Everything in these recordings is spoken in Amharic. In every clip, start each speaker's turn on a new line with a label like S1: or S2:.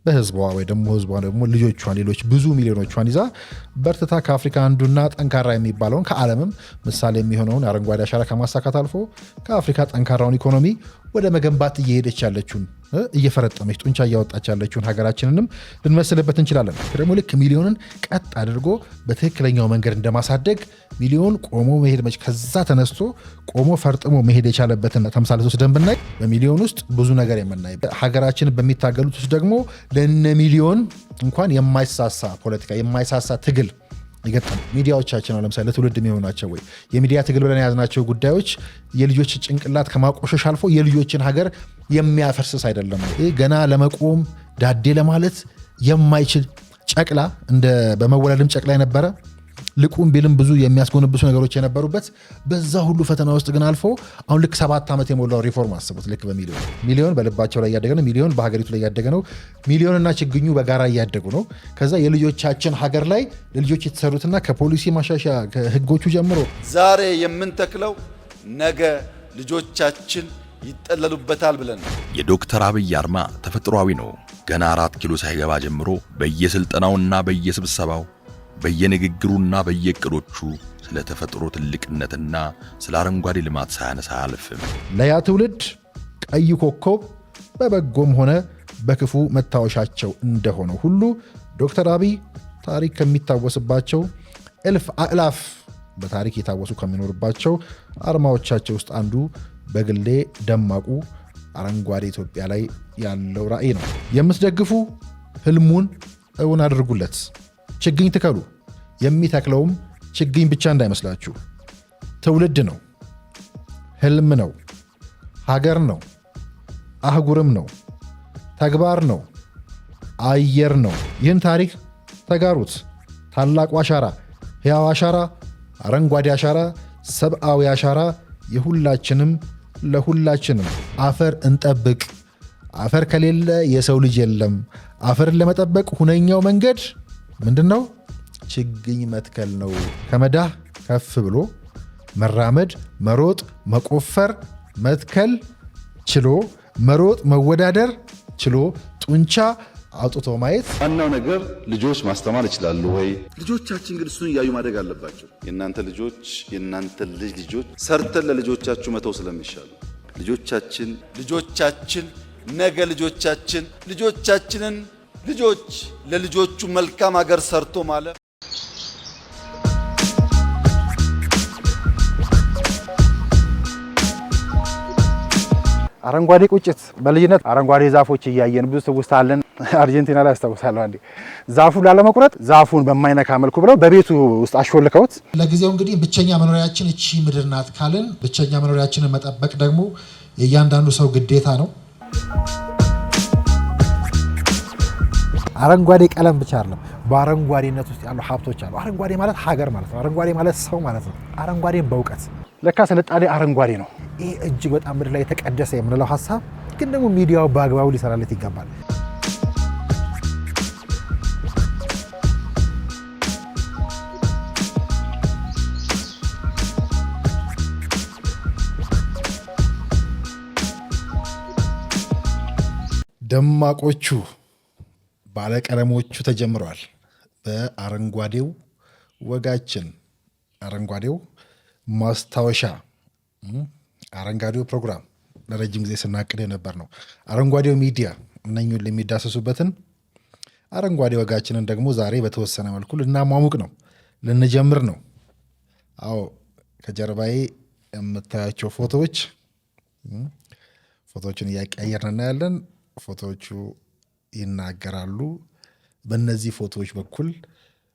S1: በህዝቧ ወይ ደግሞ ህዝቧ ደግሞ ልጆቿን ሌሎች ብዙ ሚሊዮኖቿን ይዛ በርትታ ከአፍሪካ አንዱና ጠንካራ የሚባለውን ከዓለምም ምሳሌ የሚሆነውን አረንጓዴ አሻራ ከማሳካት አልፎ ከአፍሪካ ጠንካራውን ኢኮኖሚ ወደ መገንባት እየሄደች ያለችውን እየፈረጠመች ጡንቻ እያወጣች ያለችውን ሀገራችንንም ልንመስልበት እንችላለን። ደግሞ ልክ ሚሊዮንን ቀጥ አድርጎ በትክክለኛው መንገድ እንደማሳደግ ሚሊዮን ቆሞ መሄድ ከዛ ተነስቶ ቆሞ ፈርጥሞ መሄድ የቻለበትን ተምሳሌት ወስደን ብናይ በሚሊዮን ውስጥ ብዙ ነገር የምናይ ሀገራችንን በሚታገሉት ውስጥ ደግሞ ለነ ሚሊዮን እንኳን የማይሳሳ ፖለቲካ የማይሳሳ ትግል ይገጠም ሚዲያዎቻችን ለምሳሌ ለትውልድ የሚሆናቸው ወይ የሚዲያ ትግል ብለን ያዝናቸው ጉዳዮች የልጆች ጭንቅላት ከማቆሸሽ አልፎ የልጆችን ሀገር የሚያፈርስስ አይደለም። ገና ለመቆም ዳዴ ለማለት የማይችል ጨቅላ እንደ በመወለድም ጨቅላ የነበረ ልቁም ቢልም ብዙ የሚያስጎነብሱ ነገሮች የነበሩበት በዛ ሁሉ ፈተና ውስጥ ግን አልፎ አሁን ልክ 7 ዓመት የሞላው ሪፎርም አስቡት። ልክ ሚሊዮን በልባቸው ላይ ያደገ ነው። ሚሊዮን በሀገሪቱ ላይ ያደገ ነው። ሚሊዮንና ችግኙ በጋራ እያደጉ ነው። ከዛ የልጆቻችን ሀገር ላይ ለልጆች የተሰሩትና ከፖሊሲ ማሻሻያ ከህጎቹ ጀምሮ
S2: ዛሬ የምንተክለው ነገ ልጆቻችን ይጠለሉበታል ብለን ነው።
S3: የዶክተር አብይ አርማ ተፈጥሯዊ ነው። ገና 4 ኪሎ ሳይገባ ጀምሮ በየስልጠናውና በየስብሰባው በየንግግሩና በየቅዶቹ ስለ ተፈጥሮ ትልቅነትና ስለ አረንጓዴ ልማት ሳያነሳ አያልፍም።
S1: ለያ ትውልድ ቀይ ኮከብ በበጎም ሆነ በክፉ መታወሻቸው እንደሆነ ሁሉ ዶክተር አብይ ታሪክ ከሚታወስባቸው እልፍ አእላፍ በታሪክ የታወሱ ከሚኖርባቸው አርማዎቻቸው ውስጥ አንዱ በግሌ ደማቁ አረንጓዴ ኢትዮጵያ ላይ ያለው ራዕይ ነው። የምትደግፉ ህልሙን እውን አድርጉለት። ችግኝ ትከሉ። የሚተክለውም ችግኝ ብቻ እንዳይመስላችሁ፣ ትውልድ ነው፣ ህልም ነው፣ ሀገር ነው፣ አህጉርም ነው፣ ተግባር ነው፣ አየር ነው። ይህን ታሪክ ተጋሩት። ታላቁ አሻራ፣ ሕያው አሻራ፣ አረንጓዴ አሻራ፣ ሰብአዊ አሻራ የሁላችንም ለሁላችንም። አፈር እንጠብቅ። አፈር ከሌለ የሰው ልጅ የለም። አፈርን ለመጠበቅ ሁነኛው መንገድ ምንድነው? ችግኝ መትከል ነው። ከመዳህ ከፍ ብሎ መራመድ፣ መሮጥ፣ መቆፈር፣ መትከል ችሎ መሮጥ፣ መወዳደር ችሎ ጡንቻ አውጥቶ ማየት።
S2: ዋናው ነገር ልጆች ማስተማር ይችላሉ ወይ? ልጆቻችን ግን እሱን እያዩ ማደግ አለባቸው። የእናንተ ልጆች የእናንተ ልጅ ልጆች ሰርተን ለልጆቻችሁ መተው ስለሚሻሉ ልጆቻችን ነገ ልጆቻችንን ልጆች ለልጆቹ መልካም ሀገር ሰርቶ ማለፍ።
S4: አረንጓዴ ቁጭት በልጅነት አረንጓዴ ዛፎች እያየን ብዙ ትውስታ አለን። አርጀንቲና ላይ አስታውሳለሁ አንዴ ዛፉን ላለመቁረጥ ዛፉን በማይነካ መልኩ ብለው በቤቱ ውስጥ አሾልከውት።
S1: ለጊዜው እንግዲህ ብቸኛ መኖሪያችን እቺ ምድር ናት ካልን ብቸኛ መኖሪያችንን መጠበቅ ደግሞ የእያንዳንዱ ሰው ግዴታ ነው። አረንጓዴ ቀለም ብቻ አይደለም፣ በአረንጓዴነት ውስጥ ያሉ ሀብቶች አሉ። አረንጓዴ ማለት ሀገር ማለት ነው። አረንጓዴ ማለት ሰው ማለት ነው። አረንጓዴን በእውቀት ለካ ስልጣኔ አረንጓዴ ነው። ይህ እጅግ በጣም ምድር ላይ የተቀደሰ የምንለው ሀሳብ ግን ደግሞ ሚዲያው በአግባቡ ሊሰራለት ይገባል። ደማቆቹ ባለቀለሞቹ ተጀምረዋል። በአረንጓዴው ወጋችን አረንጓዴው ማስታወሻ አረንጓዴው ፕሮግራም ለረጅም ጊዜ ስናቅድ የነበር ነው። አረንጓዴው ሚዲያ እነኙን ለሚዳሰሱበትን አረንጓዴ ወጋችንን ደግሞ ዛሬ በተወሰነ መልኩ ልናሟሙቅ ነው፣ ልንጀምር ነው። አዎ ከጀርባዬ የምታያቸው ፎቶዎችን እያቀያየርን እናያለን። ፎቶዎቹ ይናገራሉ። በእነዚህ ፎቶዎች በኩል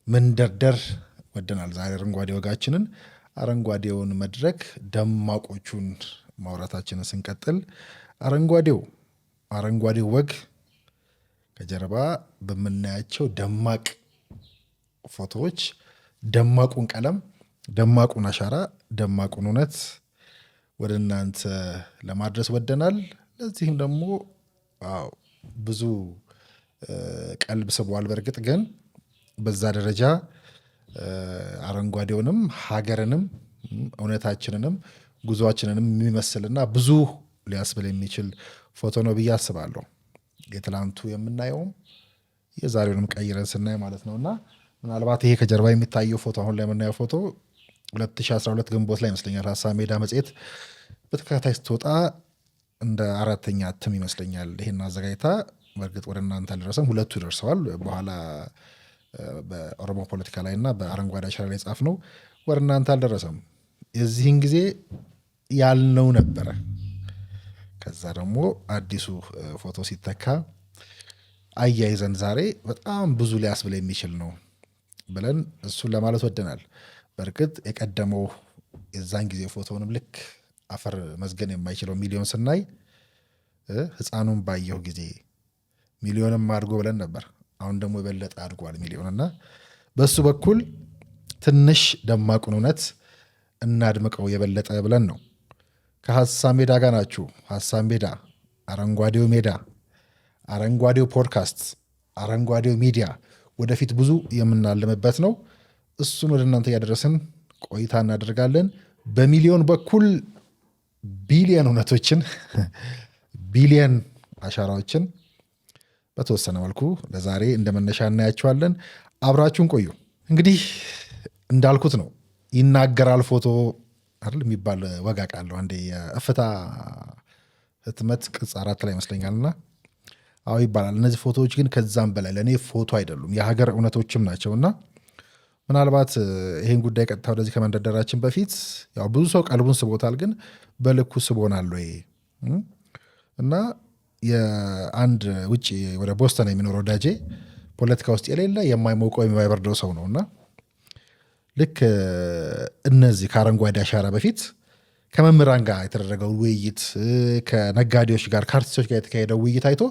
S1: መንደርደር ወደናል። ዛሬ አረንጓዴ ወጋችንን አረንጓዴውን መድረክ ደማቆቹን ማውራታችንን ስንቀጥል አረንጓዴው ወግ ከጀርባ በምናያቸው ደማቅ ፎቶዎች ደማቁን ቀለም፣ ደማቁን አሻራ፣ ደማቁን እውነት ወደ እናንተ ለማድረስ ወደናል። ለዚህም ደግሞ ብዙ ቀልብ ስቧል። በእርግጥ ግን በዛ ደረጃ አረንጓዴውንም ሀገርንም እውነታችንንም ጉዞአችንንም የሚመስልና ብዙ ሊያስብል የሚችል ፎቶ ነው ብዬ አስባለሁ። የትላንቱ የምናየውም የዛሬውንም ቀይረን ስናይ ማለት ነውና ምናልባት ይሄ ከጀርባ የሚታየው ፎቶ አሁን ላይ የምናየው ፎቶ 2012 ግንቦት ላይ ይመስለኛል ሀሳብ ሜዳ መጽሔት በተከታታይ ስትወጣ እንደ አራተኛ እትም ይመስለኛል ይሄን አዘጋጅታ በእርግጥ ወደ እናንተ አልደረሰም። ሁለቱ ደርሰዋል። በኋላ በኦሮሞ ፖለቲካ ላይ እና በአረንጓዴ አሻራ ላይ ጻፍ ነው ወደ እናንተ አልደረሰም። የዚህን ጊዜ ያልነው ነበረ። ከዛ ደግሞ አዲሱ ፎቶ ሲተካ አያይዘን ዛሬ በጣም ብዙ ሊያስብል የሚችል ነው ብለን እሱን ለማለት ወደናል። በእርግጥ የቀደመው የዛን ጊዜ ፎቶውንም ልክ አፈር መዝገን የማይችለው ሚሊዮን ስናይ ህፃኑን ባየሁ ጊዜ ሚሊዮንም አድጎ ብለን ነበር። አሁን ደግሞ የበለጠ አድጓል ሚሊዮን እና በሱ በኩል ትንሽ ደማቁን እውነት እናድምቀው የበለጠ ብለን ነው። ከሀሳብ ሜዳ ጋር ናችሁ። ሀሳብ ሜዳ፣ አረንጓዴው ሜዳ፣ አረንጓዴው ፖድካስት፣ አረንጓዴው ሚዲያ ወደፊት ብዙ የምናልምበት ነው። እሱን ወደ እናንተ እያደረስን ቆይታ እናደርጋለን። በሚሊዮን በኩል ቢሊየን እውነቶችን ቢሊየን አሻራዎችን በተወሰነ መልኩ ለዛሬ እንደመነሻ እናያቸዋለን። አብራችሁን ቆዩ። እንግዲህ እንዳልኩት ነው ይናገራል ፎቶ አይደል የሚባል ወግ አውቃለሁ። አንዴ የእፍታ ህትመት ቅጽ 4 ላይ ይመስለኛልና አዎ ይባላል። እነዚህ ፎቶዎች ግን ከዛም በላይ ለእኔ ፎቶ አይደሉም የሀገር እውነቶችም ናቸውና ምናልባት ይሄን ጉዳይ ቀጥታ ወደዚህ ከመንደርደራችን በፊት ያው ብዙ ሰው ቀልቡን ስቦታል፣ ግን በልኩ ስቦናል ወይ እና የአንድ ውጭ ወደ ቦስተን የሚኖረው ወዳጄ ፖለቲካ ውስጥ የሌለ የማይሞቀው የማይበርደው ሰው ነውና ልክ እነዚህ ከአረንጓዴ አሻራ በፊት ከመምህራን ጋር የተደረገው ውይይት ከነጋዴዎች ጋር ከአርቲስቶች ጋር የተካሄደው ውይይት አይቶ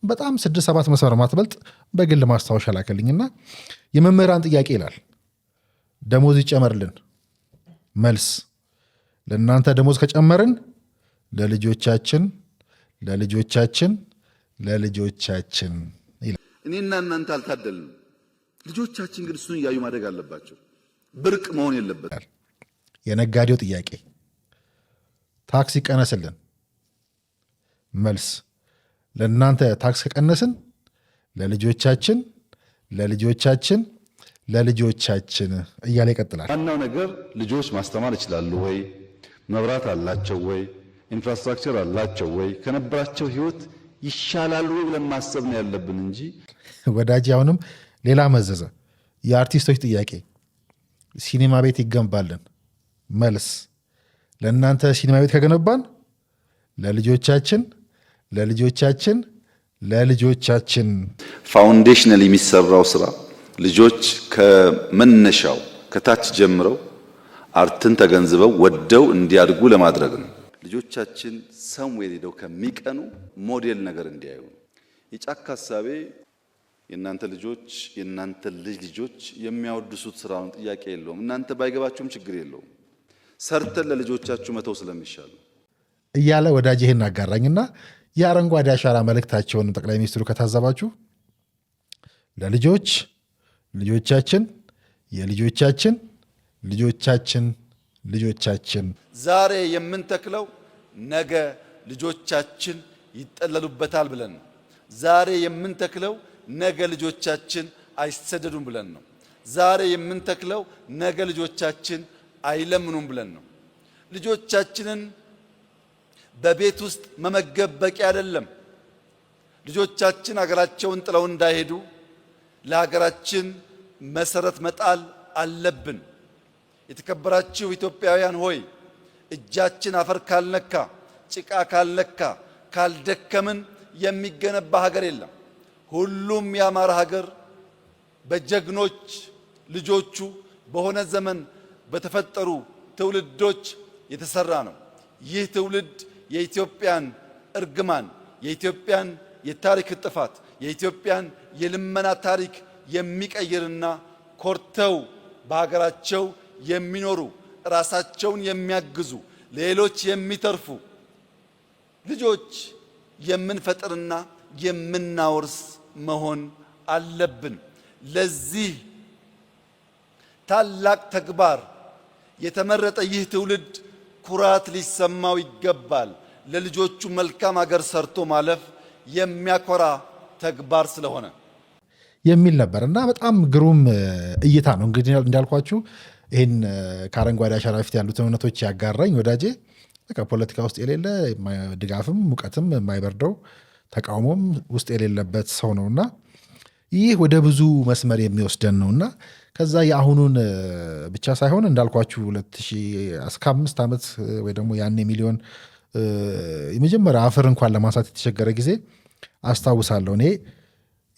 S1: በጣም 6-7 መስመር ማትበልጥ በግል ማስታወሻ ላከልኝና የመምህራን ጥያቄ ይላል ደሞዝ ይጨመርልን። መልስ ለእናንተ ደሞዝ ከጨመርን ለልጆቻችን ለልጆቻችን ለልጆቻችን ይላል።
S2: እኔና እናንተ አልታደልንም። ልጆቻችን ግን እሱን እያዩ ማደግ አለባቸው። ብርቅ መሆን የለበትም።
S1: የነጋዴው ጥያቄ ታክስ ይቀነስልን። መልስ ለእናንተ ታክስ ከቀነስን ለልጆቻችን ለልጆቻችን ለልጆቻችን እያለ ይቀጥላል።
S2: ዋናው ነገር ልጆች ማስተማር ይችላሉ ወይ፣ መብራት አላቸው ወይ፣ ኢንፍራስትራክቸር አላቸው ወይ፣ ከነበራቸው ህይወት ይሻላሉ ወይ ብለን ማሰብ ነው ያለብን እንጂ
S1: ወዳጅ አሁንም ሌላ መዘዘ። የአርቲስቶች ጥያቄ ሲኒማ ቤት ይገንባልን። መልስ ለእናንተ ሲኒማ ቤት ከገነባን ለልጆቻችን ለልጆቻችን ለልጆቻችን።
S2: ፋውንዴሽናል የሚሰራው ስራ ልጆች ከመነሻው ከታች ጀምረው አርትን ተገንዝበው ወደው እንዲያድጉ ለማድረግ ነው። ልጆቻችን ሰምዌር ሄደው ከሚቀኑ ሞዴል ነገር እንዲያዩ ነው። የጫካ ሀሳቤ የእናንተ ልጆች የእናንተ ልጅ ልጆች የሚያወድሱት ስራውን ጥያቄ የለውም። እናንተ ባይገባችሁም ችግር የለውም። ሰርተን ለልጆቻችሁ መተው ስለሚሻሉ
S1: እያለ ወዳጅ ይሄን አጋራኝና የአረንጓዴ አሻራ መልእክታቸውን ጠቅላይ ሚኒስትሩ ከታዘባችሁ ለልጆች ልጆቻችን የልጆቻችን ልጆቻችን ልጆቻችን
S2: ዛሬ የምንተክለው ነገ ልጆቻችን ይጠለሉበታል ብለን ነው። ዛሬ የምንተክለው ነገ ልጆቻችን አይሰደዱም ብለን ነው። ዛሬ የምንተክለው ነገ ልጆቻችን አይለምኑም ብለን ነው። ልጆቻችንን በቤት ውስጥ መመገብ በቂ አይደለም። ልጆቻችን ሀገራቸውን ጥለው እንዳይሄዱ ለሀገራችን መሰረት መጣል አለብን። የተከበራችሁ ኢትዮጵያውያን ሆይ እጃችን አፈር ካልነካ ጭቃ ካልነካ ካልደከምን የሚገነባ ሀገር የለም። ሁሉም ያማረ ሀገር በጀግኖች ልጆቹ በሆነ ዘመን በተፈጠሩ ትውልዶች የተሰራ ነው። ይህ ትውልድ የኢትዮጵያን እርግማን፣ የኢትዮጵያን የታሪክ ጥፋት፣ የኢትዮጵያን የልመና ታሪክ የሚቀይርና ኮርተው በሀገራቸው የሚኖሩ ራሳቸውን የሚያግዙ ለሌሎች የሚተርፉ ልጆች የምንፈጥርና የምናወርስ መሆን አለብን። ለዚህ ታላቅ ተግባር የተመረጠ ይህ ትውልድ ኩራት ሊሰማው ይገባል። ለልጆቹ መልካም ሀገር ሰርቶ ማለፍ የሚያኮራ ተግባር ስለሆነ
S1: የሚል ነበር እና በጣም ግሩም እይታ ነው። እንግዲህ እንዳልኳችሁ ይህን ከአረንጓዴ አሻራ በፊት ያሉትን እውነቶች ያጋራኝ ወዳጄ በቃ ፖለቲካ ውስጥ የሌለ ድጋፍም ሙቀትም የማይበርደው ተቃውሞም ውስጥ የሌለበት ሰው ነውና ይህ ወደ ብዙ መስመር የሚወስደን ነውና ከዛ የአሁኑን ብቻ ሳይሆን እንዳልኳችሁ 2005 ዓመት ወይ ደግሞ ያኔ ሚሊዮን የመጀመሪያ አፈር እንኳን ለማንሳት የተቸገረ ጊዜ አስታውሳለሁ። እኔ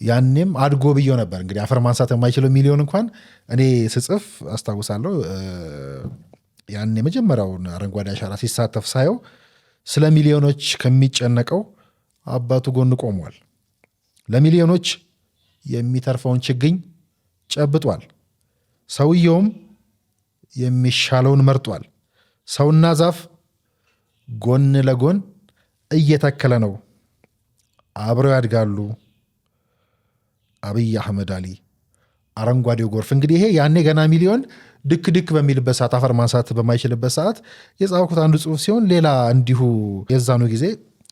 S1: ያኔም አድጎ ብየው ነበር። እንግዲህ አፈር ማንሳት የማይችለው ሚሊዮን እንኳን እኔ ስጽፍ አስታውሳለሁ። ያኔ የመጀመሪያውን አረንጓዴ አሻራ ሲሳተፍ ሳየው ስለ ሚሊዮኖች ከሚጨነቀው አባቱ ጎን ቆሟል። ለሚሊዮኖች የሚተርፈውን ችግኝ ጨብጧል። ሰውየውም የሚሻለውን መርጧል። ሰውና ዛፍ ጎን ለጎን እየተከለ ነው። አብረው ያድጋሉ። አብይ አህመድ አሊ አረንጓዴው ጎርፍ። እንግዲህ ይሄ ያኔ ገና ሚሊዮን ድክ ድክ በሚልበት ሰዓት አፈር ማንሳት በማይችልበት ሰዓት የጻፍኩት አንዱ ጽሑፍ ሲሆን ሌላ እንዲሁ የዛኑ ጊዜ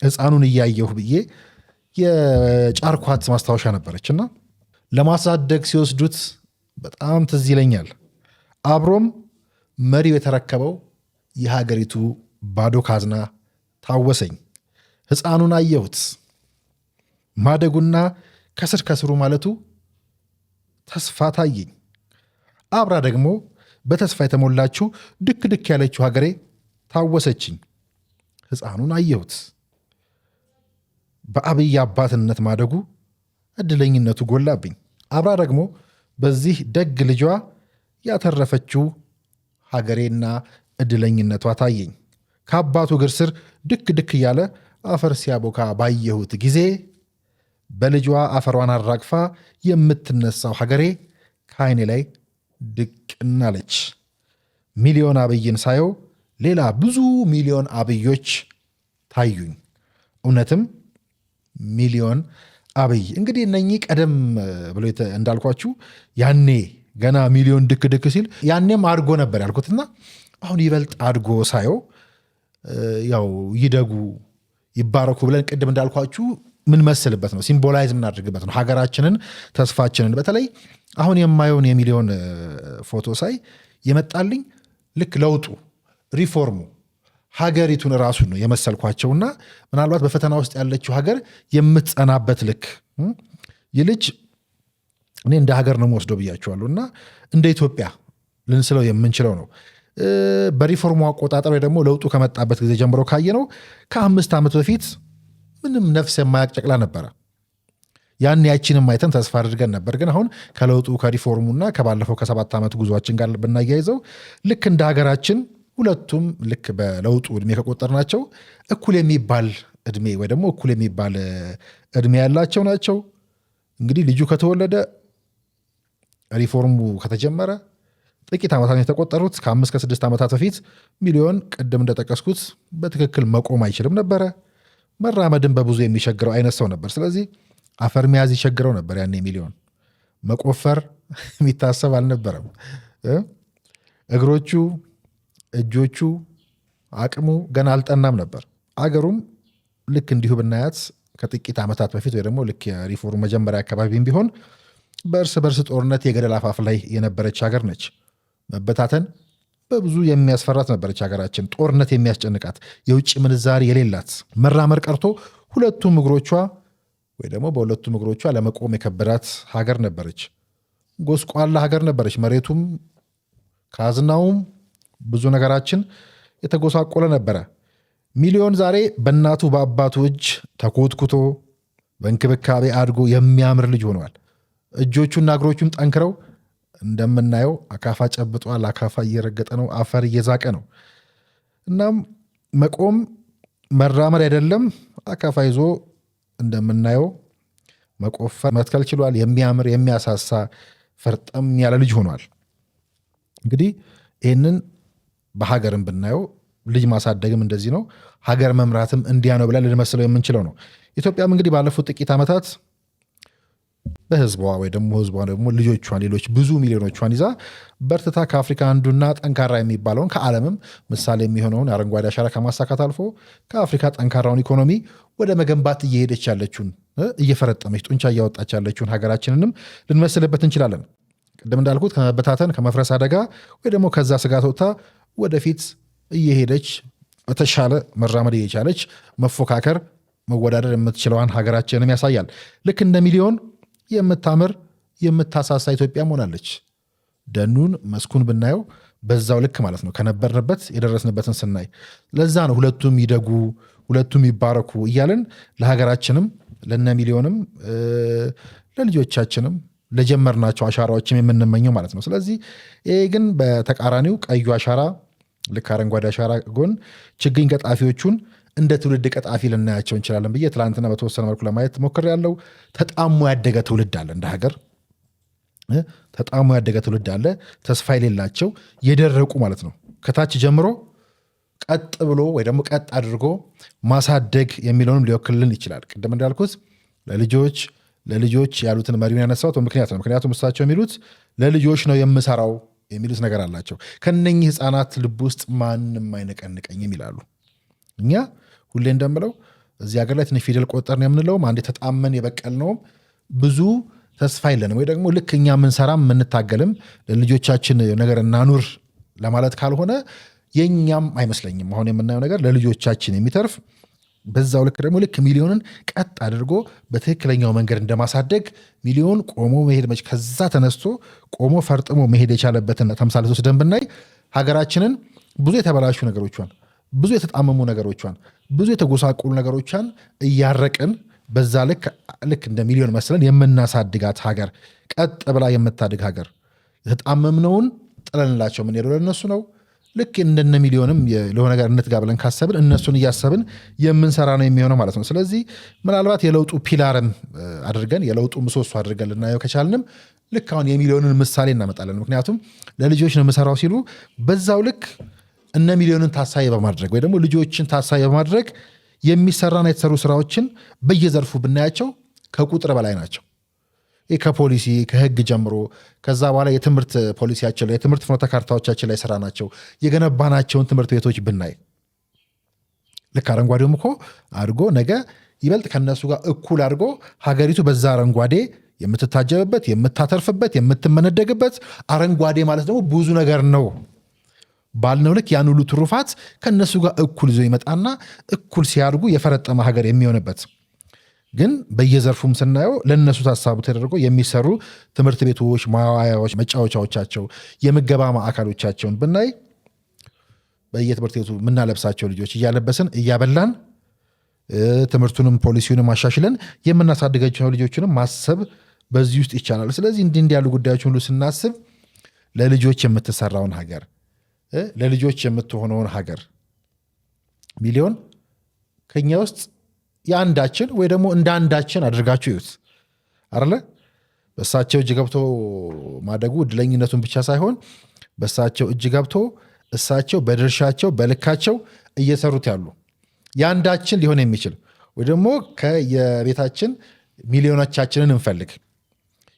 S1: ሕፃኑን እያየሁ ብዬ የጫርኳት ማስታወሻ ነበረችና ለማሳደግ ሲወስዱት በጣም ትዝ ይለኛል። አብሮም መሪው የተረከበው የሀገሪቱ ባዶ ካዝና ታወሰኝ። ሕፃኑን አየሁት። ማደጉና ከስር ከስሩ ማለቱ ተስፋ ታየኝ። አብራ ደግሞ በተስፋ የተሞላችው ድክ ድክ ያለችው ሀገሬ ታወሰችኝ። ሕፃኑን አየሁት። በአብይ አባትነት ማደጉ እድለኝነቱ ጎላብኝ። አብራ ደግሞ በዚህ ደግ ልጇ ያተረፈችው ሀገሬና እድለኝነቷ ታየኝ። ከአባቱ እግር ስር ድክ ድክ እያለ አፈር ሲያቦካ ባየሁት ጊዜ በልጇ አፈሯን አራግፋ የምትነሳው ሀገሬ ከዓይኔ ላይ ድቅን አለች። ሚሊዮን አብይን ሳየው ሌላ ብዙ ሚሊዮን አብዮች ታዩኝ። እውነትም ሚሊዮን አብይ እንግዲህ እነኚህ ቀደም ብሎ እንዳልኳችሁ ያኔ ገና ሚሊዮን ድክ ድክ ሲል ያኔም አድጎ ነበር ያልኩትና አሁን ይበልጥ አድጎ ሳየው ያው ይደጉ ይባረኩ ብለን ቅድም እንዳልኳችሁ ምን መስልበት ነው፣ ሲምቦላይዝ ምናደርግበት ነው ሀገራችንን፣ ተስፋችንን። በተለይ አሁን የማየውን የሚሊዮን ፎቶ ሳይ የመጣልኝ ልክ ለውጡ ሪፎርሙ ሀገሪቱን ራሱን ነው የመሰልኳቸውና ምናልባት በፈተና ውስጥ ያለችው ሀገር የምትጸናበት ልክ ይህ ልጅ እኔ እንደ ሀገር ነው የምወስደው ብያቸዋለሁ እና እንደ ኢትዮጵያ ልንስለው የምንችለው ነው። በሪፎርሙ አቆጣጠር ወይ ደግሞ ለውጡ ከመጣበት ጊዜ ጀምሮ ካየ ነው ከ5 ዓመት በፊት ምንም ነፍስ የማያቅ ጨቅላ ነበረ። ያን ያቺንም አይተን ተስፋ አድርገን ነበር። ግን አሁን ከለውጡ ከሪፎርሙና ከባለፈው ከ7 ዓመት ጉዟችን ጋር ብናያይዘው ልክ እንደ ሀገራችን ሁለቱም ልክ በለውጡ እድሜ ከቆጠርናቸው እኩል የሚባል እድሜ ወይ ደግሞ እኩል የሚባል እድሜ ያላቸው ናቸው። እንግዲህ ልጁ ከተወለደ ሪፎርሙ ከተጀመረ ጥቂት ዓመታት የተቆጠሩት ከ5 ከ6 ዓመታት በፊት ሚሊዮን ቅድም እንደጠቀስኩት በትክክል መቆም አይችልም ነበረ። መራመድን በብዙ የሚቸግረው አይነት ሰው ነበር። ስለዚህ አፈር መያዝ ይቸግረው ነበር። ያኔ ሚሊዮን መቆፈር የሚታሰብ አልነበረም። እግሮቹ፣ እጆቹ፣ አቅሙ ገና አልጠናም ነበር። አገሩም ልክ እንዲሁ ብናያት ከጥቂት ዓመታት በፊት ወይ ደግሞ ልክ የሪፎርም መጀመሪያ አካባቢም ቢሆን በእርስ በርስ ጦርነት የገደል አፋፍ ላይ የነበረች ሀገር ነች። መበታተን በብዙ የሚያስፈራት ነበረች ሀገራችን። ጦርነት የሚያስጨንቃት፣ የውጭ ምንዛሪ የሌላት፣ መራመድ ቀርቶ ሁለቱም እግሮቿ ወይ ደግሞ በሁለቱም እግሮቿ ለመቆም የከበዳት ሀገር ነበረች። ጎስቋላ ሀገር ነበረች። መሬቱም ካዝናውም ብዙ ነገራችን የተጎሳቆለ ነበረ። ሚሊዮን ዛሬ በእናቱ በአባቱ እጅ ተኮትኩቶ በእንክብካቤ አድጎ የሚያምር ልጅ ሆኗል። እጆቹና እግሮቹም ጠንክረው እንደምናየው አካፋ ጨብጧል። አካፋ እየረገጠ ነው። አፈር እየዛቀ ነው። እናም መቆም መራመድ አይደለም፣ አካፋ ይዞ እንደምናየው መቆፈር መትከል ችሏል። የሚያምር የሚያሳሳ ፈርጠም ያለ ልጅ ሆኗል። እንግዲህ ይህንን በሀገርም ብናየው ልጅ ማሳደግም እንደዚህ ነው፣ ሀገር መምራትም እንዲያ ነው ብለን ልንመስለው የምንችለው ነው። ኢትዮጵያም እንግዲህ ባለፉት ጥቂት ዓመታት በህዝቧ ወይ ደግሞ ልጆቿን ሌሎች ብዙ ሚሊዮኖቿን ይዛ በርትታ ከአፍሪካ አንዱና ጠንካራ የሚባለውን ከዓለምም ምሳሌ የሚሆነውን የአረንጓዴ አሻራ ከማሳካት አልፎ ከአፍሪካ ጠንካራውን ኢኮኖሚ ወደ መገንባት እየሄደች ያለችውን እየፈረጠመች ጡንቻ እያወጣች ያለችውን ሀገራችንንም ልንመስልበት እንችላለን። ቅድም እንዳልኩት ከመበታተን ከመፍረስ አደጋ ወይ ደግሞ ከዛ ስጋት ወጥታ ወደፊት እየሄደች በተሻለ መራመድ እየቻለች መፎካከር መወዳደር የምትችለዋን ሀገራችንም ያሳያል። ልክ እንደ ሚሊዮን የምታምር የምታሳሳ ኢትዮጵያ ሆናለች። ደኑን መስኩን ብናየው በዛው ልክ ማለት ነው ከነበርንበት የደረስንበትን ስናይ። ለዛ ነው ሁለቱም ይደጉ ሁለቱም ይባረኩ እያልን ለሀገራችንም ለነ ሚሊዮንም ለልጆቻችንም ለጀመርናቸው አሻራዎችም የምንመኘው ማለት ነው። ስለዚህ ይሄ ግን በተቃራኒው ቀዩ አሻራ ልክ አረንጓዴ አሻራ ጎን ችግኝ ቀጣፊዎቹን እንደ ትውልድ ቀጣፊ ልናያቸው እንችላለን ብዬ ትላንትና በተወሰነ መልኩ ለማየት ሞክሬያለሁ። ተጣሞ ያደገ ትውልድ አለ፣ እንደ ሀገር ተጣሞ ያደገ ትውልድ አለ። ተስፋ የሌላቸው የደረቁ ማለት ነው። ከታች ጀምሮ ቀጥ ብሎ ወይ ደግሞ ቀጥ አድርጎ ማሳደግ የሚለውንም ሊወክልልን ይችላል። ቅድም እንዳልኩት ለልጆች ያሉትን መሪውን ያነሳሁት ምክንያት ነው። ምክንያቱም እሳቸው የሚሉት ለልጆች ነው የምሰራው የሚሉት ነገር አላቸው። ከነኚህ ህፃናት ልብ ውስጥ ማንም አይነቀንቀኝም ይላሉ። እኛ ሁሌ እንደምለው እዚህ ሀገር ላይ ትንሽ ፊደል ቆጠርን የምንለውም አንድ የተጣመን የበቀል ነውም ብዙ ተስፋ የለንም ወይ ደግሞ ልክ እኛ የምንሰራም የምንታገልም ለልጆቻችን ነገር እናኑር ለማለት ካልሆነ የኛም አይመስለኝም። አሁን የምናየው ነገር ለልጆቻችን የሚተርፍ በዛው ልክ ደግሞ ልክ ሚሊዮንን ቀጥ አድርጎ በትክክለኛው መንገድ እንደማሳደግ ሚሊዮን ቆሞ መሄድ ከዛ ተነስቶ ቆሞ ፈርጥሞ መሄድ የቻለበትን ተምሳሌት ወስደን ብናይ ሀገራችንን ብዙ የተበላሹ ነገሮቿን ብዙ የተጣመሙ ነገሮቿን ብዙ የተጎሳቁሉ ነገሮቿን እያረቅን በዛ ልክ እንደ ሚሊዮን መስለን የምናሳድጋት ሀገር ቀጥ ብላ የምታድግ ሀገር የተጣመምነውን ጥለንላቸው የምንሄደው ለእነሱ ነው። ልክ እንደነ ሚሊዮንም ለሆነ ነገር እንትጋ ብለን ካሰብን እነሱን እያሰብን የምንሰራ ነው የሚሆነው ማለት ነው። ስለዚህ ምናልባት የለውጡ ፒላርም አድርገን የለውጡ ምሰሶ አድርገን ልናየው ከቻልንም ልክ አሁን የሚሊዮንን ምሳሌ እናመጣለን። ምክንያቱም ለልጆች ነው የምሰራው ሲሉ በዛው ልክ እነ ሚሊዮንን ታሳቢ በማድረግ ወይ ደግሞ ልጆችን ታሳቢ በማድረግ የሚሰራና የተሰሩ ስራዎችን በየዘርፉ ብናያቸው ከቁጥር በላይ ናቸው። ይህ ከፖሊሲ ከህግ ጀምሮ ከዛ በኋላ የትምህርት ፖሊሲያችን ላይ የትምህርት ፍኖተ ካርታዎቻችን ላይ ስራ ናቸው የገነባናቸውን ትምህርት ቤቶች ብናይ ልክ አረንጓዴውም እኮ አድርጎ ነገ ይበልጥ ከነሱ ጋር እኩል አድርጎ ሀገሪቱ በዛ አረንጓዴ የምትታጀብበት የምታተርፍበት የምትመነደግበት አረንጓዴ ማለት ደግሞ ብዙ ነገር ነው ባልነው ልክ ያን ሁሉ ትሩፋት ከነሱ ጋር እኩል ይዞ ይመጣና እኩል ሲያድጉ የፈረጠመ ሀገር የሚሆንበት ግን በየዘርፉም ስናየው ለነሱ ታሳቡ ተደርጎ የሚሰሩ ትምህርት ቤቶች፣ ማዋያዎች፣ መጫወቻዎቻቸው፣ የምገባ ማዕከሎቻቸውን ብናይ በየትምህርት ቤቱ የምናለብሳቸው ልጆች እያለበስን እያበላን ትምህርቱንም ፖሊሲውንም አሻሽለን የምናሳድጋቸው ልጆችንም ማሰብ በዚህ ውስጥ ይቻላል። ስለዚህ እንዲህ ያሉ ጉዳዮች ሁሉ ስናስብ ለልጆች የምትሰራውን ሀገር ለልጆች የምትሆነውን ሀገር ሚሊዮን ከኛ ውስጥ የአንዳችን ወይ ደግሞ እንደ አንዳችን አድርጋችሁ ይዩት አይደለ? በእሳቸው እጅ ገብቶ ማደጉ እድለኝነቱን ብቻ ሳይሆን በእሳቸው እጅ ገብቶ እሳቸው በድርሻቸው በልካቸው እየሰሩት ያሉ የአንዳችን ሊሆን የሚችል ወይ ደግሞ ከየቤታችን ሚሊዮኖቻችንን እንፈልግ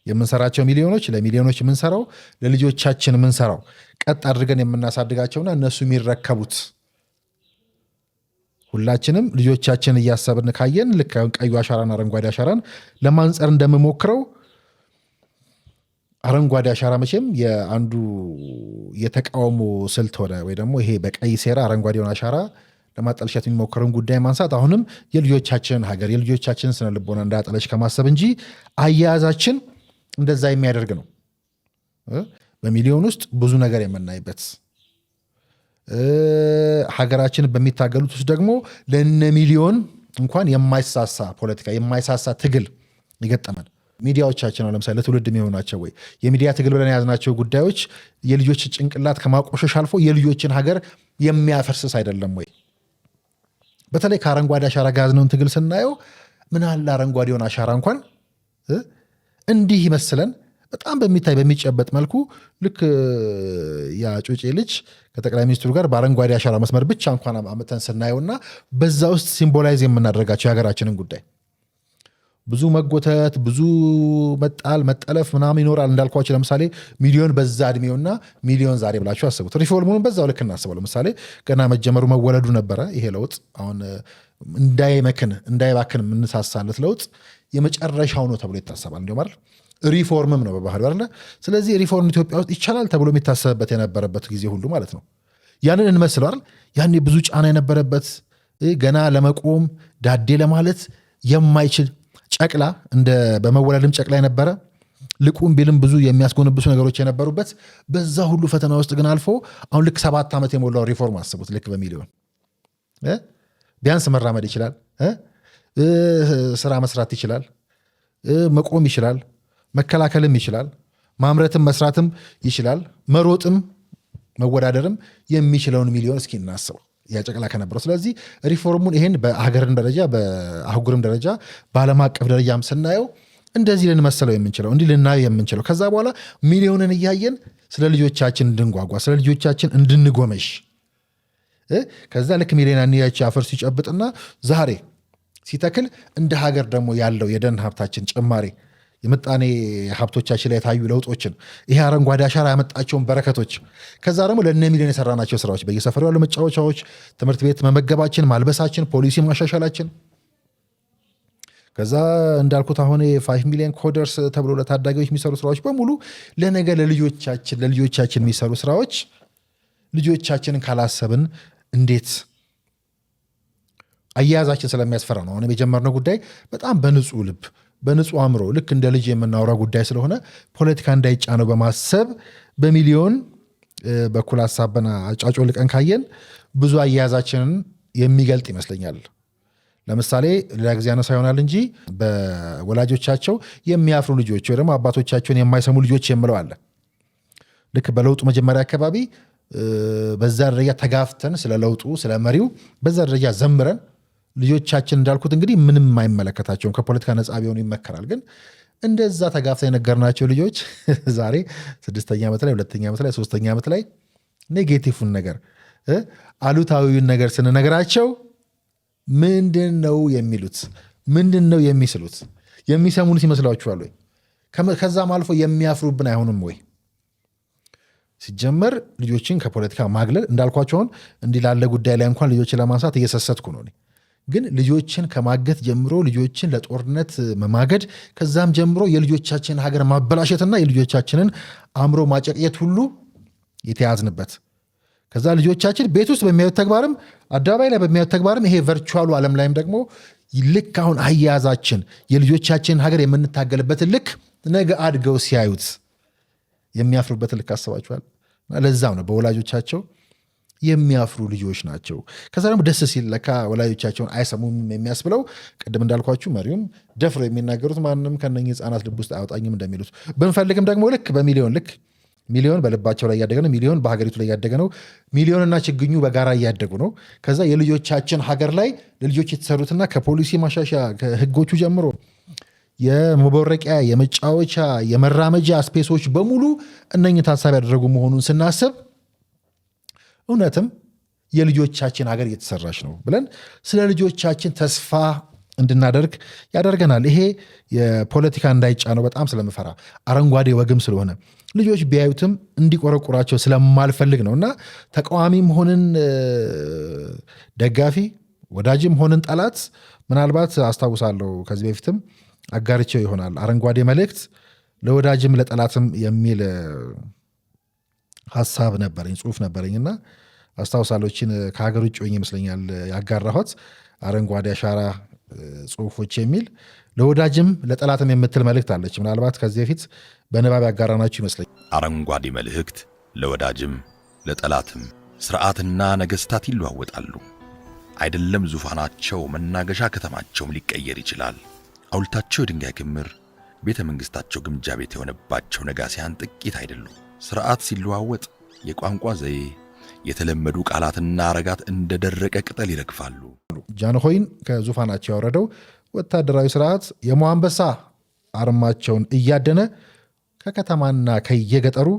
S1: የምንሰራቸው ሚሊዮኖች ለሚሊዮኖች የምንሰራው ለልጆቻችን የምንሰራው ቀጥ አድርገን የምናሳድጋቸውና እነሱ የሚረከቡት ሁላችንም ልጆቻችን እያሰብን ካየን ልክ ቀዩ አሻራን አረንጓዴ አሻራን ለማንጸር እንደምሞክረው አረንጓዴ አሻራ መቼም የአንዱ የተቃውሞ ስልት ሆነ ወይ ደግሞ ይሄ በቀይ ሴራ አረንጓዴውን አሻራ ለማጠልሸት የሚሞክረውን ጉዳይ ማንሳት አሁንም የልጆቻችንን ሀገር የልጆቻችንን ስነ ልቦና እንዳያጠለሽ ከማሰብ እንጂ አያያዛችን እንደዛ የሚያደርግ ነው። በሚሊዮን ውስጥ ብዙ ነገር የምናይበት ሀገራችንን በሚታገሉት ውስጥ ደግሞ ለነ ሚሊዮን እንኳን የማይሳሳ ፖለቲካ የማይሳሳ ትግል ይገጠመን ሚዲያዎቻችን ነው። ለምሳሌ ለትውልድ የሚሆናቸው ወይ የሚዲያ ትግል ብለን የያዝናቸው ጉዳዮች የልጆች ጭንቅላት ከማቆሸሽ አልፎ የልጆችን ሀገር የሚያፈርስስ አይደለም ወይ? በተለይ ከአረንጓዴ አሻራ ጋር ያዝነውን ትግል ስናየው ምን አለ አረንጓዴውን አሻራ እንኳን እንዲህ ይመስለን በጣም በሚታይ በሚጨበጥ መልኩ ልክ ያ ጩጬ ልጅ ከጠቅላይ ሚኒስትሩ ጋር በአረንጓዴ አሻራ መስመር ብቻ እንኳን አመተን ስናየውና በዛ ውስጥ ሲምቦላይዝ የምናደርጋቸው የሀገራችንን ጉዳይ ብዙ መጎተት፣ ብዙ መጣል፣ መጠለፍ ምናምን ይኖራል። እንዳልኳቸው ለምሳሌ ሚሊዮን በዛ እድሜውና ሚሊዮን ዛሬ ብላችሁ አስቡት። ሪፎርሙን በዛው ልክ እናስበው። ለምሳሌ ገና መጀመሩ መወለዱ ነበረ ይሄ ለውጥ። አሁን እንዳይባክን የምንሳሳለት ለውጥ የመጨረሻው ነው ተብሎ ይታሰባል። እንዲሁም አይደል ሪፎርምም ነው በባህሪው አይደለ። ስለዚህ ሪፎርም ኢትዮጵያ ውስጥ ይቻላል ተብሎ የሚታሰብበት የነበረበት ጊዜ ሁሉ ማለት ነው። ያንን እንመስለው አይደል። ያኔ ብዙ ጫና የነበረበት ገና ለመቆም ዳዴ ለማለት የማይችል ጨቅላ በመወለድም ጨቅላ የነበረ ልቁም ቢልም ብዙ የሚያስጎንብሱ ነገሮች የነበሩበት በዛ ሁሉ ፈተና ውስጥ ግን አልፎ አሁን ልክ 7 ዓመት የሞላው ሪፎርም አስቡት። ልክ በሚሊዮን ቢያንስ መራመድ ይችላል፣ ስራ መስራት ይችላል፣ መቆም ይችላል፣ መከላከልም ይችላል፣ ማምረትም መስራትም ይችላል፣ መሮጥም መወዳደርም የሚችለውን ሚሊዮን እስኪ እናስበው ያጨቅላ ከነበረው። ስለዚህ ሪፎርሙን ይሄን በሀገርን ደረጃ በአህጉርም ደረጃ በዓለም አቀፍ ደረጃም ስናየው እንደዚህ ልንመሰለው የምንችለው እንዲህ ልናየው የምንችለው ከዛ በኋላ ሚሊዮንን እያየን ስለ ልጆቻችን እንድንጓጓ ስለ ልጆቻችን እንድንጎመሽ ከዛ ልክ ሚሊዮን አንያች አፈር ሲጨብጥና ዛሬ ሲተክል እንደ ሀገር ደግሞ ያለው የደን ሀብታችን ጭማሪ የምጣኔ ሀብቶቻችን ላይ የታዩ ለውጦችን ይሄ አረንጓዴ አሻራ ያመጣቸውን በረከቶች ከዛ ደግሞ ለእነ ሚሊዮን የሰራናቸው ስራዎች በየሰፈሩ ያሉ መጫወቻዎች፣ ትምህርት ቤት መመገባችን፣ ማልበሳችን፣ ፖሊሲ ማሻሻላችን ከዛ እንዳልኩት አሁን 5 ሚሊዮን ኮደርስ ተብሎ ለታዳጊዎች የሚሰሩ ስራዎች በሙሉ ለነገ ለልጆቻችን የሚሰሩ ስራዎች ልጆቻችንን ካላሰብን እንዴት አያያዛችን ስለሚያስፈራ ነው። አሁን የጀመርነው ጉዳይ በጣም በንጹህ ልብ በንጹህ አእምሮ ልክ እንደ ልጅ የምናወራ ጉዳይ ስለሆነ ፖለቲካ እንዳይጫነው በማሰብ በሚሊዮን በኩል ሀሳብና አጫጮ ልቀን ካየን ብዙ አያያዛችንን የሚገልጥ ይመስለኛል። ለምሳሌ ሌላ ጊዜ አነሳ ይሆናል እንጂ በወላጆቻቸው የሚያፍሩ ልጆች ወይ ደግሞ አባቶቻቸውን የማይሰሙ ልጆች የምለው አለ። ልክ በለውጡ መጀመሪያ አካባቢ በዛ ደረጃ ተጋፍተን ስለ ለውጡ ስለ መሪው በዛ ደረጃ ዘምረን ልጆቻችን እንዳልኩት እንግዲህ ምንም አይመለከታቸውም ከፖለቲካ ነፃ ቢሆኑ ይመከራል። ግን እንደዛ ተጋፍተን የነገርናቸው ልጆች ዛሬ 6ኛ ዓመት ላይ 2ኛ ዓመት ላይ 3ኛ ዓመት ላይ ኔጌቲቭን ነገር አሉታዊውን ነገር ስንነግራቸው ምንድን ነው የሚሉት? ምንድን ነው የሚስሉት? የሚሰሙን ይመስላችኋል ወይ? ከዛም አልፎ የሚያፍሩብን አይሆንም ወይ? ሲጀመር ልጆችን ከፖለቲካ ማግለል እንዳልኳቸውን እንዲህ ላለ ጉዳይ ላይ እንኳን ልጆችን ለማንሳት እየሰሰትኩ ነው። ግን ልጆችን ከማገት ጀምሮ ልጆችን ለጦርነት መማገድ ከዛም ጀምሮ የልጆቻችንን ሀገር ማበላሸትና የልጆቻችንን አእምሮ ማጨቅየት ሁሉ የተያዝንበት ከዛ ልጆቻችን ቤት ውስጥ በሚያዩት ተግባርም አደባባይ ላይ በሚያዩት ተግባርም ይሄ ቨርቹዋሉ ዓለም ላይም ደግሞ ልክ አሁን አያያዛችን የልጆቻችንን ሀገር የምንታገልበትን ልክ ነገ አድገው ሲያዩት የሚያፍሩበትን ልክ አስባችኋል? ለዛም ነው በወላጆቻቸው የሚያፍሩ ልጆች ናቸው። ከዛ ደግሞ ደስ ሲል ለካ ወላጆቻቸውን አይሰሙም የሚያስብለው ቅድም እንዳልኳችሁ መሪውም ደፍረው የሚናገሩት ማንም ከነኚህ ህፃናት ልብ ውስጥ አያወጣኝም እንደሚሉት ብንፈልግም ደግሞ ልክ በሚሊዮን ልክ ሚሊዮን በልባቸው ላይ እያደገ ነው። ሚሊዮን በሀገሪቱ ላይ እያደገ ነው። ሚሊዮንና ችግኙ በጋራ እያደጉ ነው። ከዛ የልጆቻችን ሀገር ላይ ለልጆች የተሰሩትና ከፖሊሲ ማሻሻያ ከህጎቹ ጀምሮ የመቦረቂያ የመጫወቻ የመራመጃ ስፔሶች በሙሉ እነኝህ ታሳቢ ያደረጉ መሆኑን ስናስብ እውነትም የልጆቻችን ሀገር እየተሰራች ነው ብለን ስለ ልጆቻችን ተስፋ እንድናደርግ ያደርገናል። ይሄ የፖለቲካ እንዳይጫነው በጣም ስለምፈራ አረንጓዴ ወግም ስለሆነ ልጆች ቢያዩትም እንዲቆረቁራቸው ስለማልፈልግ ነው እና ተቃዋሚም ሆንን ደጋፊ ወዳጅም ሆንን ጠላት ምናልባት አስታውሳለሁ ከዚህ በፊትም አጋርቸው ይሆናል አረንጓዴ መልእክት ለወዳጅም ለጠላትም የሚል ሀሳብ ነበረኝ ጽሁፍ ነበረኝና አስታውሳለችን ከሀገር ውጭ ሆኜ ይመስለኛል ያጋራሁት አረንጓዴ አሻራ ጽሁፎች የሚል ለወዳጅም ለጠላትም የምትል መልእክት አለች። ምናልባት ከዚህ በፊት በንባብ ያጋራናችሁ ይመስለኛል።
S3: አረንጓዴ መልእክት ለወዳጅም ለጠላትም ስርዓትና ነገስታት ይለዋወጣሉ። አይደለም ዙፋናቸው መናገሻ ከተማቸውም ሊቀየር ይችላል። ሐውልታቸው የድንጋይ ክምር ቤተ መንግስታቸው ግምጃ ቤት የሆነባቸው ነጋሲያን ጥቂት አይደሉም። ስርዓት ሲለዋወጥ የቋንቋ ዘዬ የተለመዱ ቃላትና አረጋት እንደ ደረቀ ቅጠል ይረግፋሉ።
S1: ጃንሆይን ከዙፋናቸው ያወረደው ወታደራዊ ስርዓት የሞአንበሳ አርማቸውን እያደነ ከከተማና ከየገጠሩ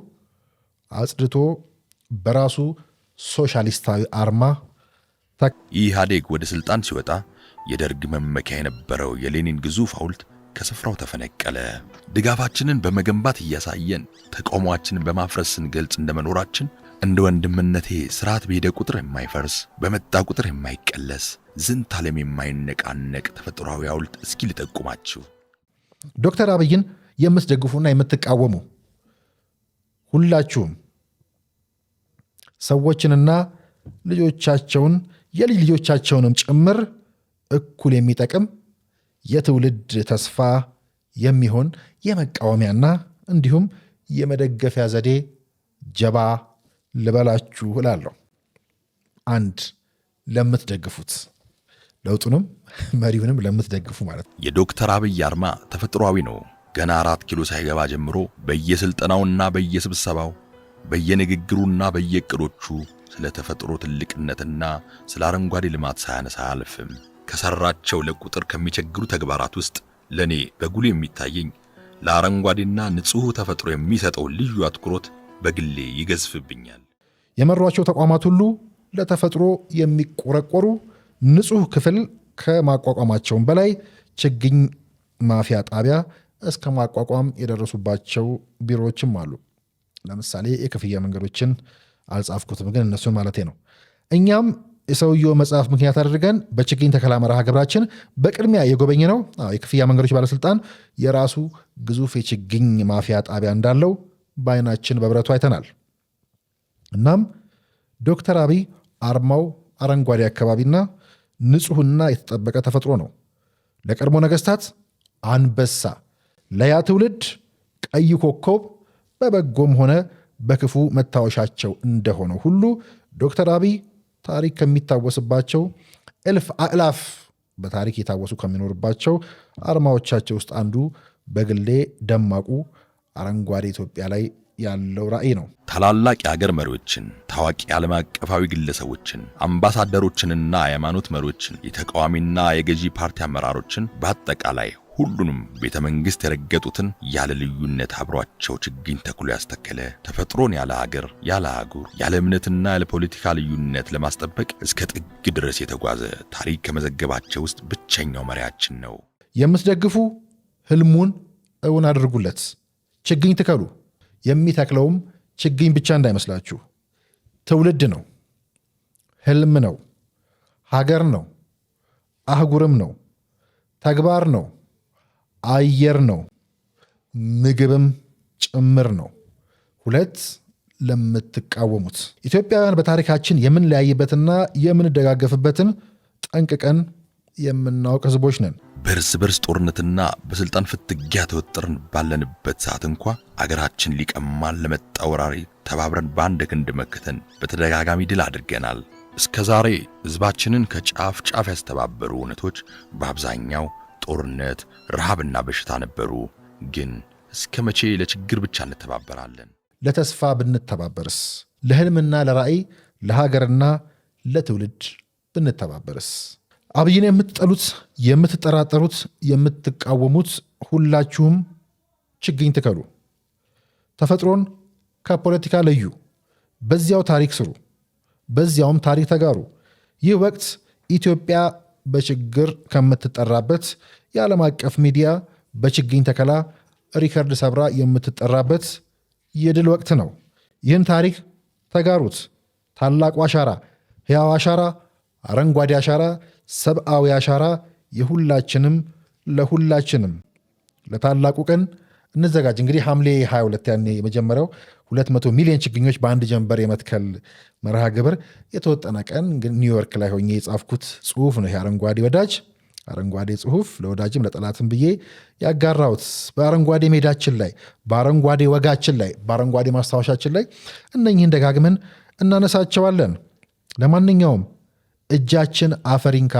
S1: አጽድቶ በራሱ ሶሻሊስታዊ አርማ
S3: ኢህአዴግ ወደ ስልጣን ሲወጣ የደርግ መመኪያ የነበረው የሌኒን ግዙፍ ሐውልት ከስፍራው ተፈነቀለ። ድጋፋችንን በመገንባት እያሳየን ተቃውሟችንን በማፍረስ ስንገልጽ እንደመኖራችን እንደ ወንድምነቴ ስርዓት በሄደ ቁጥር የማይፈርስ በመጣ ቁጥር የማይቀለስ ዝንተ ዓለም የማይነቃነቅ ተፈጥሯዊ ሐውልት እስኪ ልጠቁማችሁ።
S1: ዶክተር አብይን የምትደግፉና የምትቃወሙ ሁላችሁም ሰዎችንና ልጆቻቸውን የልጅ ልጆቻቸውንም ጭምር እኩል የሚጠቅም የትውልድ ተስፋ የሚሆን የመቃወሚያና እንዲሁም የመደገፊያ ዘዴ ጀባ ልበላችሁ እላለሁ። አንድ ለምትደግፉት ለውጡንም መሪውንም ለምትደግፉ ማለት ነው።
S3: የዶክተር አብይ አርማ ተፈጥሯዊ ነው። ገና 4 ኪሎ ሳይገባ ጀምሮ በየስልጠናውና በየስብሰባው በየንግግሩና በየቅዶቹ ስለ ተፈጥሮ ትልቅነትና ስለ አረንጓዴ ልማት ሳያነሳ አያልፍም። ከሰራቸው ለቁጥር ከሚቸግሩ ተግባራት ውስጥ ለኔ በጉል የሚታየኝ ለአረንጓዴና ንጹህ ተፈጥሮ የሚሰጠው ልዩ አትኩሮት በግሌ ይገዝፍብኛል።
S1: የመሯቸው ተቋማት ሁሉ ለተፈጥሮ የሚቆረቆሩ ንጹህ ክፍል ከማቋቋማቸውም በላይ ችግኝ ማፍያ ጣቢያ እስከ ማቋቋም የደረሱባቸው ቢሮዎችም አሉ። ለምሳሌ የክፍያ መንገዶችን አልጻፍኩትም፣ ግን እነሱን ማለቴ ነው። እኛም የሰውየው መጽሐፍ ምክንያት አድርገን በችግኝ ተከላ መርሃ ግብራችን በቅድሚያ የጎበኘ ነው የክፍያ መንገዶች ባለስልጣን የራሱ ግዙፍ የችግኝ ማፍያ ጣቢያ እንዳለው በአይናችን በብረቱ አይተናል። እናም ዶክተር አብይ አርማው አረንጓዴ አካባቢና ንጹህና የተጠበቀ ተፈጥሮ ነው። ለቀድሞ ነገስታት አንበሳ፣ ለያ ትውልድ ቀይ ኮከብ በበጎም ሆነ በክፉ መታወሻቸው እንደሆነ ሁሉ ዶክተር አብይ ታሪክ ከሚታወስባቸው እልፍ አእላፍ በታሪክ የታወሱ ከሚኖርባቸው አርማዎቻቸው ውስጥ አንዱ በግሌ ደማቁ አረንጓዴ ኢትዮጵያ ላይ ያለው ራዕይ ነው።
S3: ታላላቅ የሀገር መሪዎችን፣ ታዋቂ ዓለም አቀፋዊ ግለሰቦችን፣ አምባሳደሮችንና የሃይማኖት መሪዎችን፣ የተቃዋሚና የገዢ ፓርቲ አመራሮችን በአጠቃላይ ሁሉንም ቤተ መንግሥት የረገጡትን ያለ ልዩነት አብሯቸው ችግኝ ተክሎ ያስተከለ ተፈጥሮን ያለ ሀገር ያለ አህጉር ያለ እምነትና ያለ ፖለቲካ ልዩነት ለማስጠበቅ እስከ ጥግ ድረስ የተጓዘ ታሪክ ከመዘገባቸው ውስጥ ብቸኛው መሪያችን ነው።
S1: የምትደግፉ ህልሙን እውን አድርጉለት። ችግኝ ትከሉ። የሚተክለውም ችግኝ ብቻ እንዳይመስላችሁ፣ ትውልድ ነው፣ ህልም ነው፣ ሀገር ነው፣ አህጉርም ነው፣ ተግባር ነው፣ አየር ነው፣ ምግብም ጭምር ነው። ሁለት ለምትቃወሙት ኢትዮጵያውያን በታሪካችን የምንለያይበትና የምንደጋገፍበትን ጠንቅቀን የምናውቅ ህዝቦች ነን።
S3: በእርስ በርስ ጦርነትና በስልጣን ፍትጊያ ተወጥረን ባለንበት ሰዓት እንኳ አገራችን ሊቀማን ለመጣ ወራሪ ተባብረን በአንድ ክንድ መክተን በተደጋጋሚ ድል አድርገናል። እስከ ዛሬ ህዝባችንን ከጫፍ ጫፍ ያስተባበሩ እውነቶች በአብዛኛው ጦርነት፣ ረሃብና በሽታ ነበሩ። ግን እስከ መቼ ለችግር ብቻ እንተባበራለን?
S1: ለተስፋ ብንተባበርስ? ለህልምና ለራዕይ ለሀገርና ለትውልድ ብንተባበርስ? አብይን የምትጠሉት፣ የምትጠራጠሩት፣ የምትቃወሙት ሁላችሁም ችግኝ ትከሉ። ተፈጥሮን ከፖለቲካ ለዩ። በዚያው ታሪክ ስሩ፣ በዚያውም ታሪክ ተጋሩ። ይህ ወቅት ኢትዮጵያ በችግር ከምትጠራበት የዓለም አቀፍ ሚዲያ በችግኝ ተከላ ሪከርድ ሰብራ የምትጠራበት የድል ወቅት ነው። ይህን ታሪክ ተጋሩት። ታላቁ አሻራ፣ ሕያው አሻራ፣ አረንጓዴ አሻራ፣ ሰብአዊ አሻራ የሁላችንም ለሁላችንም ለታላቁ ቀን እንዘጋጅ። እንግዲህ ሐምሌ 22 ያኔ የመጀመሪያው 200 ሚሊዮን ችግኞች በአንድ ጀንበር የመትከል መርሃ ግብር የተወጠነ ቀን ኒውዮርክ ላይ ሆኜ የጻፍኩት ጽሁፍ ነው። አረንጓዴ ወዳጅ፣ አረንጓዴ ጽሁፍ ለወዳጅም ለጠላትም ብዬ ያጋራሁት በአረንጓዴ ሜዳችን ላይ፣ በአረንጓዴ ወጋችን ላይ፣ በአረንጓዴ ማስታወሻችን ላይ እነኚህን ደጋግመን እናነሳቸዋለን። ለማንኛውም እጃችን አፈር ይንካ፣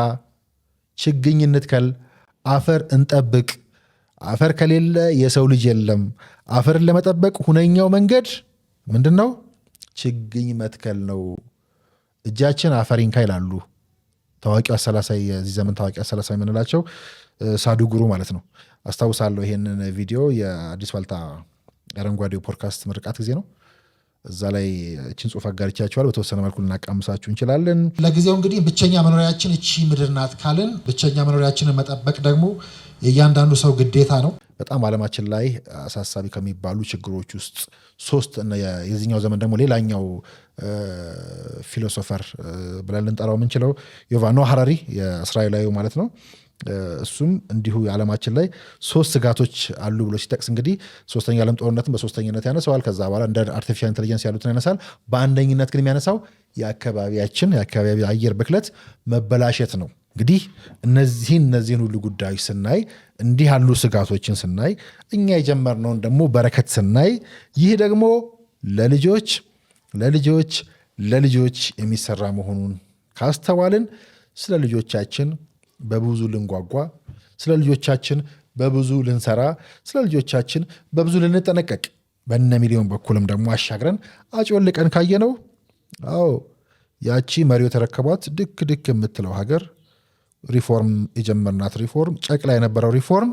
S1: ችግኝ እንትከል፣ አፈር እንጠብቅ። አፈር ከሌለ የሰው ልጅ የለም። አፈርን ለመጠበቅ ሁነኛው መንገድ ምንድን ነው? ችግኝ መትከል ነው። እጃችን አፈር ይንካ ይላሉ ታዋቂው አሰላሳይ፣ የዚህ ዘመን ታዋቂ አሰላሳይ የምንላቸው ሳዱጉሩ ማለት ነው። አስታውሳለሁ ይሄንን ቪዲዮ የአዲስ ዋልታ አረንጓዴው ፖድካስት ምርቃት ጊዜ ነው። እዛ ላይ እቺን ጽሁፍ አጋርቻችኋል። በተወሰነ መልኩ ልናቃምሳችሁ እንችላለን።
S5: ለጊዜው እንግዲህ ብቸኛ መኖሪያችን እቺ ምድር ናት ካልን ብቸኛ መኖሪያችንን መጠበቅ ደግሞ የእያንዳንዱ ሰው ግዴታ ነው።
S1: በጣም ዓለማችን ላይ አሳሳቢ ከሚባሉ ችግሮች ውስጥ 3 እና የዚህኛው ዘመን ደግሞ ሌላኛው ፊሎሶፈር ብለን ልንጠራው የምንችለው ዩቫል ኖህ ሃራሪ የእስራኤላዊ ማለት ነው። እሱም እንዲሁ የዓለማችን ላይ 3 ስጋቶች አሉ ብሎ ሲጠቅስ እንግዲህ ሶስተኛው ዓለም ጦርነትን በሶስተኛነት ያነሳዋል። ከዛ በኋላ እንደ አርቲፊሻል ኢንተለጀንስ ያሉትን ያነሳል። በአንደኝነት ግን የሚያነሳው የአካባቢ አየር ብክለት መበላሸት ነው። እንግዲህ እነዚህን ሁሉ ጉዳዮች ስናይ እንዲህ ያሉ ስጋቶችን ስናይ እኛ የጀመርነውን ደግሞ በረከት ስናይ ይህ ደግሞ ለልጆች የሚሰራ መሆኑን ካስተዋልን ስለ ልጆቻችን በብዙ ልንጓጓ፣ ስለ ልጆቻችን በብዙ ልንሰራ፣ ስለ ልጆቻችን በብዙ ልንጠነቀቅ በነ ሚሊዮን በኩልም ደግሞ አሻግረን አጮልቀን ካየነው ያቺ መሪው የተረከቧት ድክ የምትለው ሀገር ሪፎርም የጀመርናት ሪፎርም ጨቅላ የነበረው ሪፎርም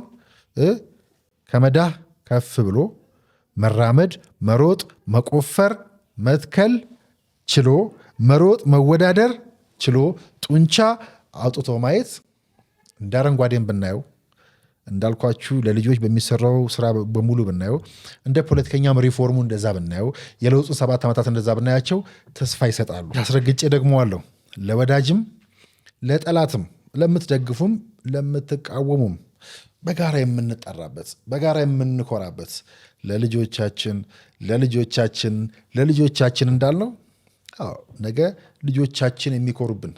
S1: ከመዳህ ከፍ ብሎ መራመድ፣ መሮጥ፣ መቆፈር፣ መትከል ችሎ መሮጥ፣ መወዳደር ችሎ ጡንቻ አውጥቶ ማየት እንደ አረንጓዴም ብናየው እንዳልኳችሁ ለልጆች በሚሰራው ስራ በሙሉ ብናየው እንደ ፖለቲከኛም ሪፎርሙ እንደዛ ብናየው የለውጡ 7 ዓመታት እንደዛ ብናያቸው ተስፋ ይሰጣሉ። ያስረግጬ ደግሞ አለው ለወዳጅም ለጠላትም ለምትደግፉም ለምትቃወሙም በጋራ የምንጠራበት በጋራ የምንኮራበት ለልጆቻችን እንዳልነው ነገ ልጆቻችን የሚኮሩብን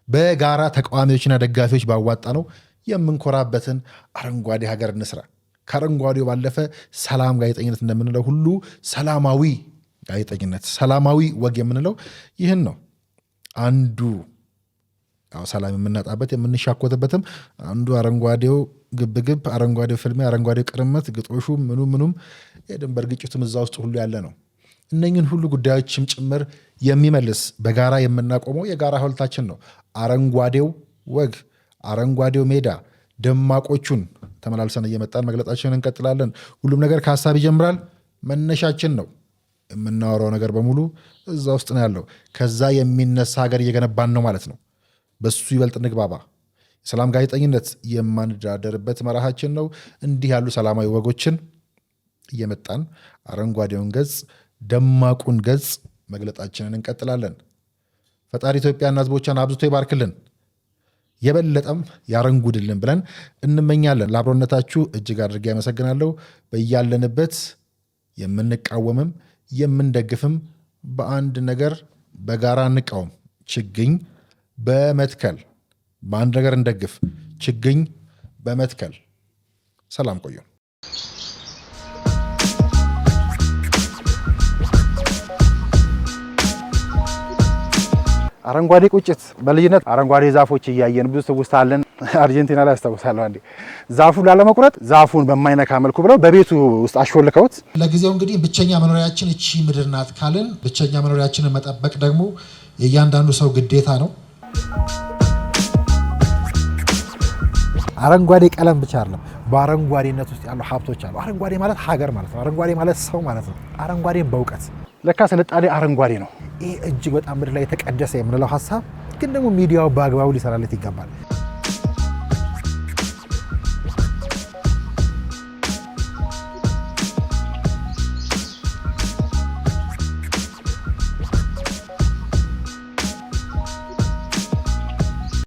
S1: በጋራ ተቃዋሚዎችና ደጋፊዎች ባዋጣ ነው የምንኮራበትን አረንጓዴ ሀገር እንስራ። ከአረንጓዴው ባለፈ ሰላም ጋዜጠኝነት እንደምንለው ሁሉ ሰላማዊ ጋዜጠኝነት፣ ሰላማዊ ወግ የምንለው ይህን ነው። አንዱ ሰላም የምናጣበት የምንሻኮትበትም አንዱ አረንጓዴው ግብግብ፣ አረንጓዴው ፍልሚያ፣ አረንጓዴው ቅርመት፣ ግጦሹ ምኑም የድንበር ግጭቱም እዛ ውስጥ ሁሉ ያለ ነው። እነኝን ሁሉ ጉዳዮችም ጭምር የሚመልስ በጋራ የምናቆመው የጋራ ሐውልታችን ነው። አረንጓዴው ወግ፣ አረንጓዴው ሜዳ፣ ደማቆቹን ተመላልሰን እየመጣን መግለጻችንን እንቀጥላለን። ሁሉም ነገር ከሀሳብ ይጀምራል። መነሻችን ነው። የምናወራው ነገር በሙሉ እዛ ውስጥ ነው ያለው። ከዛ የሚነሳ ሀገር እየገነባን ነው ማለት ነው። በሱ ይበልጥ ንግባባ። የሰላም ጋዜጠኝነት የማንደራደርበት መርሃችን ነው። እንዲህ ያሉ ሰላማዊ ወጎችን እየመጣን አረንጓዴውን ገጽ፣ ደማቁን ገጽ መግለጣችንን እንቀጥላለን። ፈጣሪ ኢትዮጵያና ሕዝቦቿን አብዝቶ ይባርክልን፣ የበለጠም ያረንጉድልን ብለን እንመኛለን። ለአብሮነታችሁ እጅግ አድርጌ ያመሰግናለሁ። በያለንበት የምንቃወምም የምንደግፍም በአንድ ነገር በጋራ እንቃወም። ችግኝ በመትከል በአንድ ነገር እንደግፍ። ችግኝ በመትከል ሰላም ቆዩ።
S4: አረንጓዴ ቁጭት በልጅነት አረንጓዴ ዛፎች እያየን ብዙ ትውስታ አለን። አርጀንቲና ላይ አስታውሳለሁ አንዴ ዛፉን ላለመቁረጥ ዛፉን በማይነካ መልኩ ብለው በቤቱ ውስጥ አሾልከውት።
S5: ለጊዜው እንግዲህ ብቸኛ መኖሪያችን እቺ ምድር ናት ካልን ብቸኛ መኖሪያችንን መጠበቅ ደግሞ የእያንዳንዱ ሰው ግዴታ ነው።
S1: አረንጓዴ ቀለም ብቻ አይደለም፣ በአረንጓዴነት ውስጥ ያሉ ሀብቶች አሉ። አረንጓዴ ማለት ሀገር ማለት ነው። አረንጓዴ ማለት ሰው ማለት ነው። አረንጓዴን በእውቀት
S4: ለካ ስልጣኔ አረንጓዴ ነው።
S1: ይህ እጅግ በጣም ምድር ላይ የተቀደሰ የምንለው ሀሳብ ግን ደግሞ ሚዲያው በአግባቡ ሊሰራለት ይገባል።